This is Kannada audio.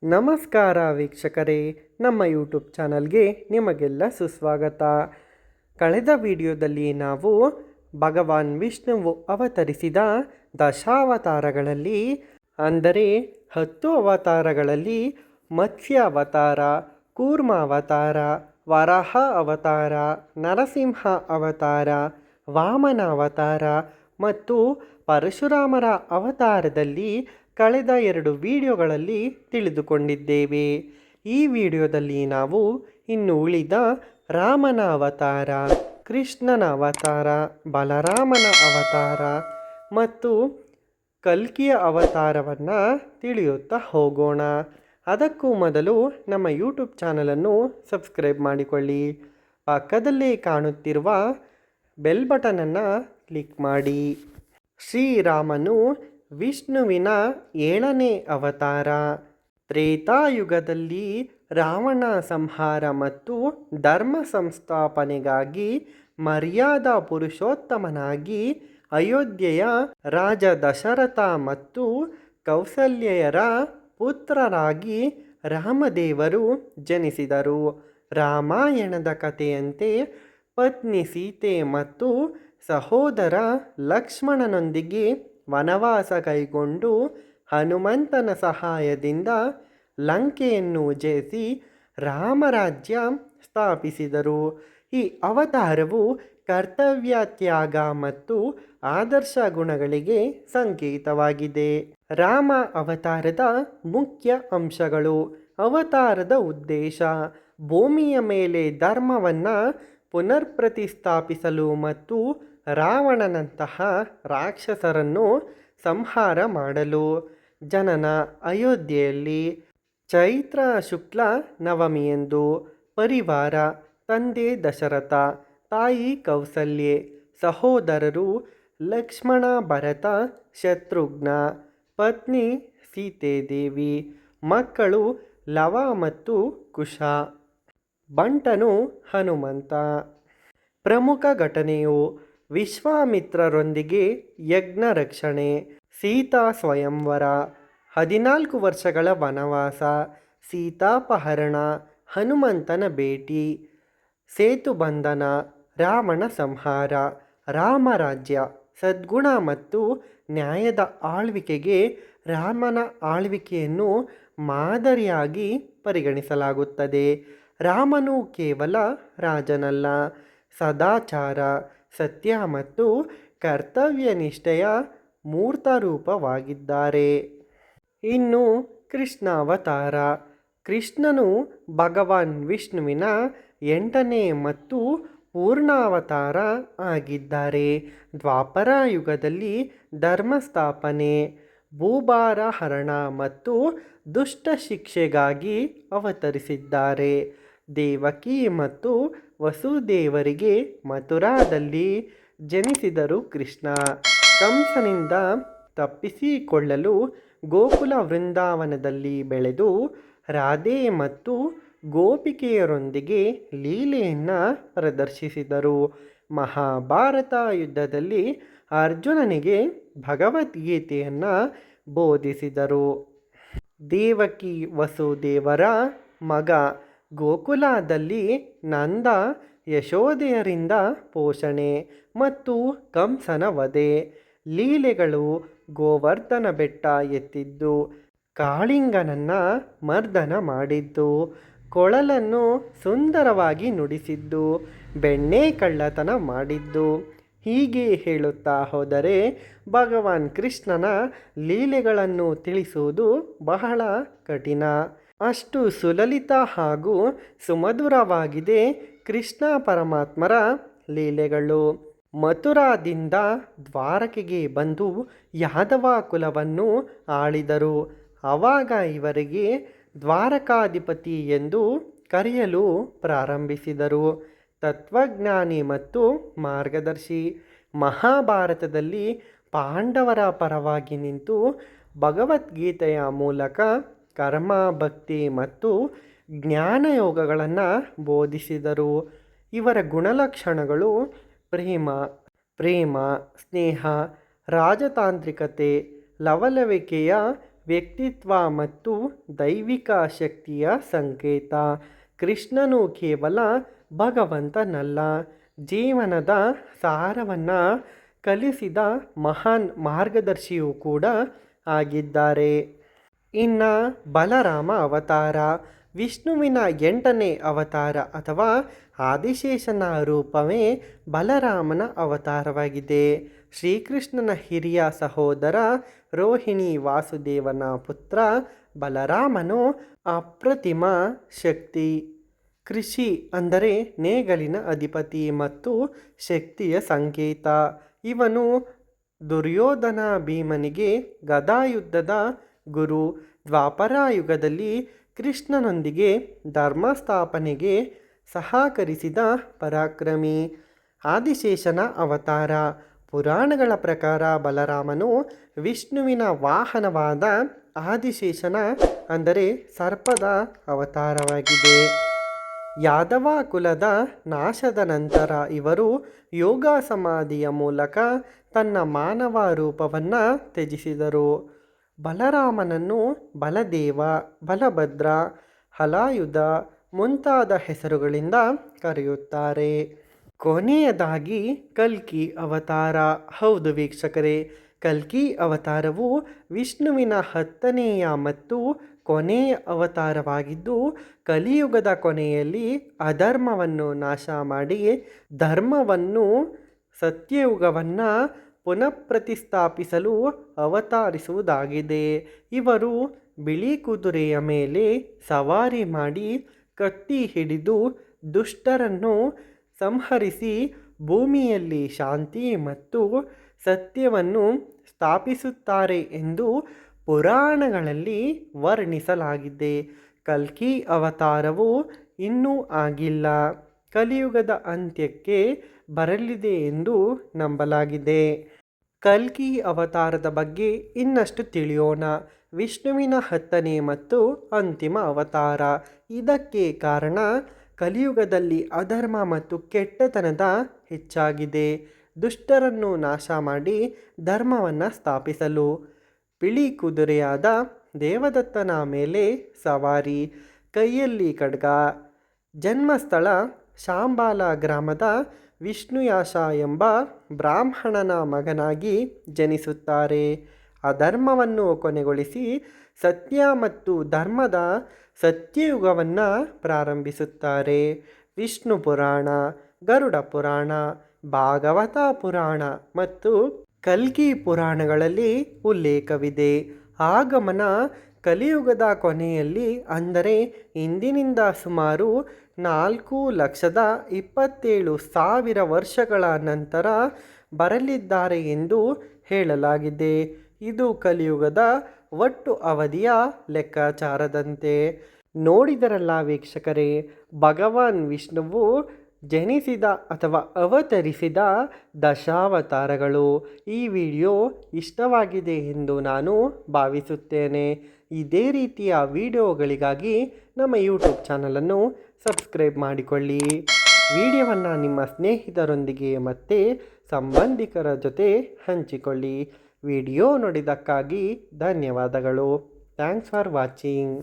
ನಮಸ್ಕಾರ ವೀಕ್ಷಕರೇ, ನಮ್ಮ ಯೂಟ್ಯೂಬ್ ಚಾನಲ್ಗೆ ನಿಮಗೆಲ್ಲ ಸುಸ್ವಾಗತ. ಕಳೆದ ವಿಡಿಯೋದಲ್ಲಿ ನಾವು ಭಗವಾನ್ ವಿಷ್ಣುವು ಅವತರಿಸಿದ ದಶಾವತಾರಗಳಲ್ಲಿ ಅಂದರೆ 10 ಅವತಾರಗಳಲ್ಲಿ ಮತ್ಸ್ಯ ಅವತಾರ, ಕೂರ್ಮ ಅವತಾರ, ವರಾಹ ಅವತಾರ, ನರಸಿಂಹ ಅವತಾರ, ವಾಮನ ಅವತಾರ ಮತ್ತು ಪರಶುರಾಮರ ಅವತಾರದಲ್ಲಿ ಕಳೆದ 2 ವಿಡಿಯೋಗಳಲ್ಲಿ ತಿಳಿದುಕೊಂಡಿದ್ದೇವೆ. ಈ ವಿಡಿಯೋದಲ್ಲಿ ನಾವು ಇನ್ನು ಉಳಿದ ರಾಮನ ಅವತಾರ, ಕೃಷ್ಣನ ಅವತಾರ, ಬಲರಾಮನ ಅವತಾರ ಮತ್ತು ಕಲ್ಕಿಯ ಅವತಾರವನ್ನು ತಿಳಿಯುತ್ತಾ ಹೋಗೋಣ. ಅದಕ್ಕೂ ಮೊದಲು ನಮ್ಮ ಯೂಟ್ಯೂಬ್ ಚಾನಲನ್ನು ಸಬ್ಸ್ಕ್ರೈಬ್ ಮಾಡಿಕೊಳ್ಳಿ. ಪಕ್ಕದಲ್ಲೇ ಕಾಣುತ್ತಿರುವ ಬೆಲ್ ಬಟನನ್ನು ಕ್ಲಿಕ್ ಮಾಡಿ. ಶ್ರೀರಾಮನು ವಿಷ್ಣುವಿನ 7ನೇ ಅವತಾರ. ತ್ರೇತಾಯುಗದಲ್ಲಿ ರಾವಣ ಸಂಹಾರ ಮತ್ತು ಧರ್ಮ ಸಂಸ್ಥಾಪನೆಗಾಗಿ ಮರ್ಯಾದಾ ಪುರುಷೋತ್ತಮನಾಗಿ ಅಯೋಧ್ಯೆಯ ರಾಜ ದಶರಥ ಮತ್ತು ಕೌಸಲ್ಯೆಯರ ಪುತ್ರರಾಗಿ ರಾಮದೇವರು ಜನಿಸಿದರು. ರಾಮಾಯಣದ ಕಥೆಯಂತೆ ಪತ್ನಿ ಸೀತೆ ಮತ್ತು ಸಹೋದರ ಲಕ್ಷ್ಮಣನೊಂದಿಗೆ ವನವಾಸ ಕೈಗೊಂಡು ಹನುಮಂತನ ಸಹಾಯದಿಂದ ಲಂಕೆಯನ್ನು ಜಯಿಸಿ ರಾಮರಾಜ್ಯ ಸ್ಥಾಪಿಸಿದರು. ಈ ಅವತಾರವು ಕರ್ತವ್ಯ ತ್ಯಾಗ ಮತ್ತು ಆದರ್ಶ ಗುಣಗಳಿಗೆ ಸಂಕೇತವಾಗಿದೆ. ರಾಮ ಅವತಾರದ ಮುಖ್ಯ ಅಂಶಗಳು. ಅವತಾರದ ಉದ್ದೇಶ: ಭೂಮಿಯ ಮೇಲೆ ಧರ್ಮವನ್ನು ಪುನರ್ಪ್ರತಿಷ್ಠಾಪಿಸಲು ಮತ್ತು ರಾವಣನಂತಹ ರಾಕ್ಷಸರನ್ನು ಸಂಹಾರ ಮಾಡಲು. ಜನನ: ಅಯೋಧ್ಯೆಯಲ್ಲಿ ಚೈತ್ರ ಶುಕ್ಲ ನವಮಿಯಂದು. ಪರಿವಾರ: ತಂದೆ ದಶರಥ, ತಾಯಿ ಕೌಸಲ್ಯೆ, ಸಹೋದರರು ಲಕ್ಷ್ಮಣ, ಭರತ, ಶತ್ರುಘ್ನ, ಪತ್ನಿ ಸೀತಾದೇವಿ, ಮಕ್ಕಳು ಲವ ಮತ್ತು ಕುಶ. ಬಂಟನು ಹನುಮಂತ. ಪ್ರಮುಖ ಘಟನೆಯು: ವಿಶ್ವಾಮಿತ್ರರೊಂದಿಗೆ ಯಜ್ಞ ರಕ್ಷಣೆ, ಸೀತಾ ಸ್ವಯಂವರ, 14 ವರ್ಷಗಳ ವನವಾಸ, ಸೀತಾಪಹರಣ, ಹನುಮಂತನ ಭೇಟಿ, ಸೇತುಬಂಧನ, ರಾವಣ ಸಂಹಾರ. ರಾಮರಾಜ್ಯ: ಸದ್ಗುಣ ಮತ್ತು ನ್ಯಾಯದ ಆಳ್ವಿಕೆಗೆ ರಾಮನ ಆಳ್ವಿಕೆಯನ್ನು ಮಾದರಿಯಾಗಿ ಪರಿಗಣಿಸಲಾಗುತ್ತದೆ. ರಾಮನು ಕೇವಲ ರಾಜನಲ್ಲ, ಸದಾಚಾರ, ಸತ್ಯ ಮತ್ತು ಕರ್ತವ್ಯನಿಷ್ಠೆಯ ಮೂರ್ತರೂಪವಾಗಿದ್ದಾರೆ. ಇನ್ನು ಕೃಷ್ಣ ಅವತಾರ. ಕೃಷ್ಣನು ಭಗವಾನ್ ವಿಷ್ಣುವಿನ 8ನೇ ಮತ್ತು ಪೂರ್ಣಾವತಾರ ಆಗಿದ್ದಾರೆ. ದ್ವಾಪರ ಯುಗದಲ್ಲಿ ಧರ್ಮ ಸ್ಥಾಪನೆ, ಭೂಭಾರ ಹರಣ ಮತ್ತು ದುಷ್ಟ ಶಿಕ್ಷೆಗಾಗಿ ಅವತರಿಸಿದ್ದಾರೆ. ದೇವಕಿ ಮತ್ತು ವಸುದೇವರಿಗೆ ಮಥುರಾದಲ್ಲಿ ಜನಿಸಿದರು. ಕೃಷ್ಣ ಕಂಸನಿಂದ ತಪ್ಪಿಸಿಕೊಳ್ಳಲು ಗೋಕುಲ ವೃಂದಾವನದಲ್ಲಿ ಬೆಳೆದು ರಾಧೆ ಮತ್ತು ಗೋಪಿಕೆಯರೊಂದಿಗೆ ಲೀಲೆಯನ್ನು ಪ್ರದರ್ಶಿಸಿದರು. ಮಹಾಭಾರತ ಯುದ್ಧದಲ್ಲಿ ಅರ್ಜುನನಿಗೆ ಭಗವದ್ಗೀತೆಯನ್ನು ಬೋಧಿಸಿದರು. ದೇವಕಿ ವಸುದೇವರ ಮಗ. ಗೋಕುಲದಲ್ಲಿ ನಂದ ಯಶೋದೆಯರಿಂದ ಪೋಷಣೆ ಮತ್ತು ಕಂಸನ ವಧೆ. ಲೀಲೆಗಳು: ಗೋವರ್ಧನ ಬೆಟ್ಟ ಎತ್ತಿದ್ದು, ಕಾಳಿಂಗನನ್ನು ಮರ್ದನ ಮಾಡಿದ್ದು, ಕೊಳಲನ್ನು ಸುಂದರವಾಗಿ ನುಡಿಸಿದ್ದು, ಬೆಣ್ಣೆ ಕಳ್ಳತನ ಮಾಡಿದ್ದು. ಹೀಗೆ ಹೇಳುತ್ತಾ ಹೋದರೆ ಭಗವಾನ್ ಕೃಷ್ಣನ ಲೀಲೆಗಳನ್ನು ತಿಳಿಸುವುದು ಬಹಳ ಕಠಿಣ. ಅಷ್ಟು ಸುಲಲಿತ ಹಾಗೂ ಸುಮಧುರವಾಗಿದೆ ಕೃಷ್ಣ ಪರಮಾತ್ಮರ ಲೀಲೆಗಳು. ಮಥುರಾದಿಂದ ದ್ವಾರಕೆಗೆ ಬಂದು ಯಾದವ ಕುಲವನ್ನು ಆಳಿದರು. ಆವಾಗ ಇವರಿಗೆ ದ್ವಾರಕಾಧಿಪತಿ ಎಂದು ಕರೆಯಲು ಪ್ರಾರಂಭಿಸಿದರು. ತತ್ವಜ್ಞಾನಿ ಮತ್ತು ಮಾರ್ಗದರ್ಶಿ. ಮಹಾಭಾರತದಲ್ಲಿ ಪಾಂಡವರ ಪರವಾಗಿ ನಿಂತು ಭಗವದ್ಗೀತೆಯ ಮೂಲಕ ಕರ್ಮ, ಭಕ್ತಿ ಮತ್ತು ಜ್ಞಾನಯೋಗಗಳನ್ನು ಬೋಧಿಸಿದರು. ಇವರ ಗುಣಲಕ್ಷಣಗಳು: ಪ್ರೇಮ, ಸ್ನೇಹ, ರಾಜತಾಂತ್ರಿಕತೆ, ಲವಲವಿಕೆಯ ವ್ಯಕ್ತಿತ್ವ ಮತ್ತು ದೈವಿಕ ಶಕ್ತಿಯ ಸಂಕೇತ. ಕೃಷ್ಣನು ಕೇವಲ ಭಗವಂತನಲ್ಲ, ಜೀವನದ ಸಾರವನ್ನು ಕಲಿಸಿದ ಮಹಾನ್ ಮಾರ್ಗದರ್ಶಿಯೂ ಕೂಡ ಆಗಿದ್ದಾರೆ. ಇನ್ನು ಬಲರಾಮ ಅವತಾರ ವಿಷ್ಣುವಿನ 8ನೇ ಅವತಾರ ಅಥವಾ ಆದಿಶೇಷನ ರೂಪವೇ ಬಲರಾಮನ ಅವತಾರವಾಗಿದೆ. ಶ್ರೀಕೃಷ್ಣನ ಹಿರಿಯ ಸಹೋದರ ರೋಹಿಣಿ ವಾಸುದೇವನ ಪುತ್ರ ಬಲರಾಮನು ಅಪ್ರತಿಮ ಶಕ್ತಿ. ಕೃಷಿ ಅಂದರೆ ನೇಗಳಿನ ಅಧಿಪತಿ ಮತ್ತು ಶಕ್ತಿಯ ಸಂಕೇತ. ಇವನು ದುರ್ಯೋಧನ ಭೀಮನಿಗೆ ಗದಾಯುದ್ಧದ ಗುರು. ದ್ವಾಪರಾಯುಗದಲ್ಲಿ ಕೃಷ್ಣನೊಂದಿಗೆ ಧರ್ಮ ಸ್ಥಾಪನೆಗೆ ಸಹಕರಿಸಿದ ಪರಾಕ್ರಮಿ. ಆದಿಶೇಷನ ಅವತಾರ ಪುರಾಣಗಳ ಪ್ರಕಾರ ಬಲರಾಮನು ವಿಷ್ಣುವಿನ ವಾಹನವಾದ ಆದಿಶೇಷನ ಅಂದರೆ ಸರ್ಪದ ಅವತಾರವಾಗಿದೆ. ಯಾದವ ಕುಲದ ನಾಶದ ನಂತರ ಇವರು ಯೋಗ ಸಮಾಧಿಯ ಮೂಲಕ ತನ್ನ ಮಾನವ ರೂಪವನ್ನು ತ್ಯಜಿಸಿದರು. ಬಲರಾಮನನ್ನು ಬಲದೇವ, ಬಲಭದ್ರ, ಹಲಾಯುಧ ಮುಂತಾದ ಹೆಸರುಗಳಿಂದ ಕರೆಯುತ್ತಾರೆ. ಕೊನೆಯದಾಗಿ ಕಲ್ಕಿ ಅವತಾರ. ಹೌದು ವೀಕ್ಷಕರೇ, ಕಲ್ಕಿ ಅವತಾರವು ವಿಷ್ಣುವಿನ 10ನೇಯ ಮತ್ತು ಕೊನೆಯ ಅವತಾರವಾಗಿದ್ದು, ಕಲಿಯುಗದ ಕೊನೆಯಲ್ಲಿ ಅಧರ್ಮವನ್ನು ನಾಶ ಮಾಡಿ ಧರ್ಮವನ್ನು, ಸತ್ಯಯುಗವನ್ನು ಪುನಃಪ್ರತಿಷ್ಠಾಪಿಸಲು ಅವತರಿಸುವುದಾಗಿದೆ. ಇವರು ಬಿಳಿ ಕುದುರೆಯ ಮೇಲೆ ಸವಾರಿ ಮಾಡಿ ಕತ್ತಿ ಹಿಡಿದು ದುಷ್ಟರನ್ನು ಸಂಹರಿಸಿ ಭೂಮಿಯಲ್ಲಿ ಶಾಂತಿ ಮತ್ತು ಸತ್ಯವನ್ನು ಸ್ಥಾಪಿಸುತ್ತಾರೆ ಎಂದು ಪುರಾಣಗಳಲ್ಲಿ ವರ್ಣಿಸಲಾಗಿದೆ. ಕಲ್ಕಿ ಅವತಾರವು ಇನ್ನೂ ಆಗಿಲ್ಲ, ಕಲಿಯುಗದ ಅಂತ್ಯಕ್ಕೆ ಬರಲಿದೆ ಎಂದು ನಂಬಲಾಗಿದೆ. ಕಲ್ಕಿ ಅವತಾರದ ಬಗ್ಗೆ ಇನ್ನಷ್ಟು ತಿಳಿಯೋಣ. ವಿಷ್ಣುವಿನ 10ನೇ ಮತ್ತು ಅಂತಿಮ ಅವತಾರ. ಇದಕ್ಕೆ ಕಾರಣ ಕಲಿಯುಗದಲ್ಲಿ ಅಧರ್ಮ ಮತ್ತು ಕೆಟ್ಟತನದ ಹೆಚ್ಚಾಗಿದೆ. ದುಷ್ಟರನ್ನು ನಾಶ ಮಾಡಿ ಧರ್ಮವನ್ನು ಸ್ಥಾಪಿಸಲು ಬಿಳಿ ಕುದುರೆಯಾದ ದೇವದತ್ತನ ಮೇಲೆ ಸವಾರಿ, ಕೈಯಲ್ಲಿ ಖಡ್ಗ. ಜನ್ಮಸ್ಥಳ ಶಾಂಬಾಲ ಗ್ರಾಮದ ವಿಷ್ಣುಯಾಶ ಎಂಬ ಬ್ರಾಹ್ಮಣನ ಮಗನಾಗಿ ಜನಿಸುತ್ತಾರೆ. ಅಧರ್ಮವನ್ನು ಕೊನೆಗೊಳಿಸಿ ಸತ್ಯ ಮತ್ತು ಧರ್ಮದ ಸತ್ಯಯುಗವನ್ನು ಪ್ರಾರಂಭಿಸುತ್ತಾರೆ. ವಿಷ್ಣು ಪುರಾಣ, ಗರುಡ ಪುರಾಣ, ಭಾಗವತ ಪುರಾಣ ಮತ್ತು ಕಲ್ಕಿ ಪುರಾಣಗಳಲ್ಲಿ ಉಲ್ಲೇಖವಿದೆ. ಆಗಮನ ಕಲಿಯುಗದ ಕೊನೆಯಲ್ಲಿ ಅಂದರೆ ಇಂದಿನಿಂದ ಸುಮಾರು 4,27,000 ವರ್ಷಗಳ ನಂತರ ಬರಲಿದ್ದಾರೆ ಎಂದು ಹೇಳಲಾಗಿದೆ. ಇದು ಕಲಿಯುಗದ ಒಟ್ಟು ಅವಧಿಯ ಲೆಕ್ಕಾಚಾರದಂತೆ. ನೋಡಿದರಲ್ಲ ವೀಕ್ಷಕರೇ, ಭಗವಾನ್ ವಿಷ್ಣುವು ಜನಿಸಿದ ಅಥವಾ ಅವತರಿಸಿದ ದಶಾವತಾರಗಳು. ಈ ವಿಡಿಯೋ ಇಷ್ಟವಾಗಿದೆ ಎಂದು ನಾನು ಭಾವಿಸುತ್ತೇನೆ. ಇದೇ ರೀತಿಯ ವಿಡಿಯೋಗಳಿಗಾಗಿ ನಮ್ಮ ಯೂಟ್ಯೂಬ್ ಚಾನಲನ್ನು ಸಬ್ಸ್ಕ್ರೈಬ್ ಮಾಡಿಕೊಳ್ಳಿ. ವಿಡಿಯೋವನ್ನು ನಿಮ್ಮ ಸ್ನೇಹಿತರೊಂದಿಗೆ ಮತ್ತು ಸಂಬಂಧಿಕರ ಜೊತೆ ಹಂಚಿಕೊಳ್ಳಿ. ವಿಡಿಯೋ ನೋಡಿದ್ದಕ್ಕಾಗಿ ಧನ್ಯವಾದಗಳು. Thanks for watching.